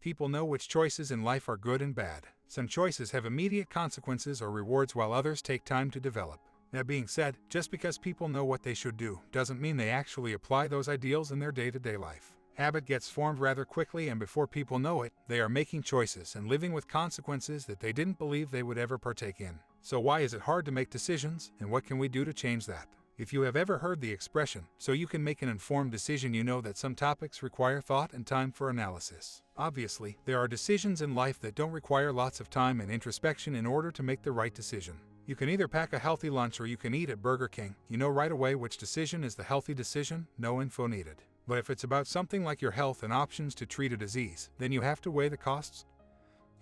People know which choices in life are good and bad. Some choices have immediate consequences or rewards while others take time to develop. That being said, just because people know what they should do doesn't mean they actually apply those ideals in their day-to-day life. Habit gets formed rather quickly, and before people know it, they are making choices and living with consequences that they didn't believe they would ever partake in. So why is it hard to make decisions, and what can we do to change that? If you have ever heard the expression, "so you can make an informed decision," you know that some topics require thought and time for analysis. Obviously, there are decisions in life that don't require lots of time and introspection in order to make the right decision. You can either pack a healthy lunch or you can eat at Burger King. You know right away which decision is the healthy decision, no info needed. But if it's about something like your health and options to treat a disease, then you have to weigh the costs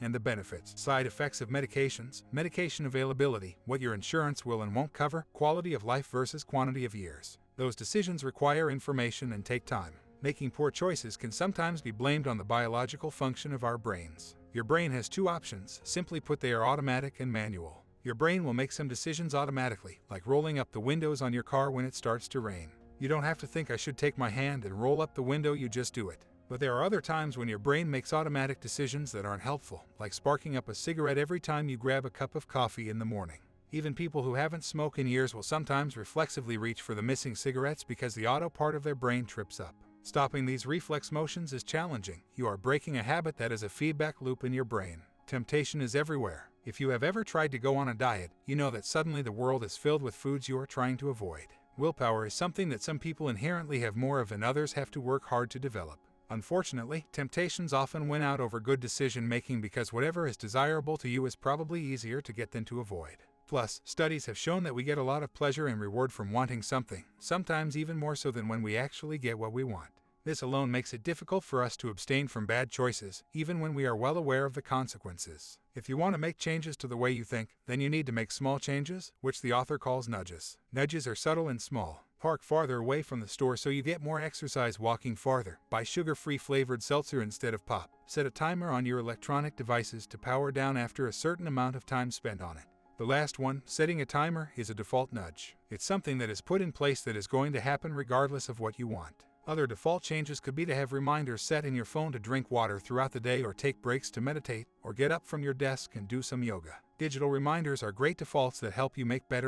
and the benefits, side effects of medications, medication availability, what your insurance will and won't cover, quality of life versus quantity of years. Those decisions require information and take time. Making poor choices can sometimes be blamed on the biological function of our brains. Your brain has two options. Simply put, they are automatic and manual. Your brain will make some decisions automatically, like rolling up the windows on your car when it starts to rain. You don't have to think, "I should take my hand and roll up the window," you just do it. But there are other times when your brain makes automatic decisions that aren't helpful, like sparking up a cigarette every time you grab a cup of coffee in the morning. Even people who haven't smoked in years will sometimes reflexively reach for the missing cigarettes because the auto part of their brain trips up. Stopping these reflex motions is challenging. You are breaking a habit that is a feedback loop in your brain. Temptation is everywhere. If you have ever tried to go on a diet, you know that suddenly the world is filled with foods you are trying to avoid. Willpower is something that some people inherently have more of and others have to work hard to develop. Unfortunately, temptations often win out over good decision-making because whatever is desirable to you is probably easier to get than to avoid. Plus, studies have shown that we get a lot of pleasure and reward from wanting something, sometimes even more so than when we actually get what we want. This alone makes it difficult for us to abstain from bad choices, even when we are well aware of the consequences. If you want to make changes to the way you think, then you need to make small changes, which the author calls nudges. Nudges are subtle and small. Park farther away from the store so you get more exercise walking farther. Buy sugar-free flavored seltzer instead of pop. Set a timer on your electronic devices to power down after a certain amount of time spent on it. The last one, setting a timer, is a default nudge. It's something that is put in place that is going to happen regardless of what you want. Other default changes could be to have reminders set in your phone to drink water throughout the day, or take breaks to meditate, or get up from your desk and do some yoga. Digital reminders are great defaults that help you make better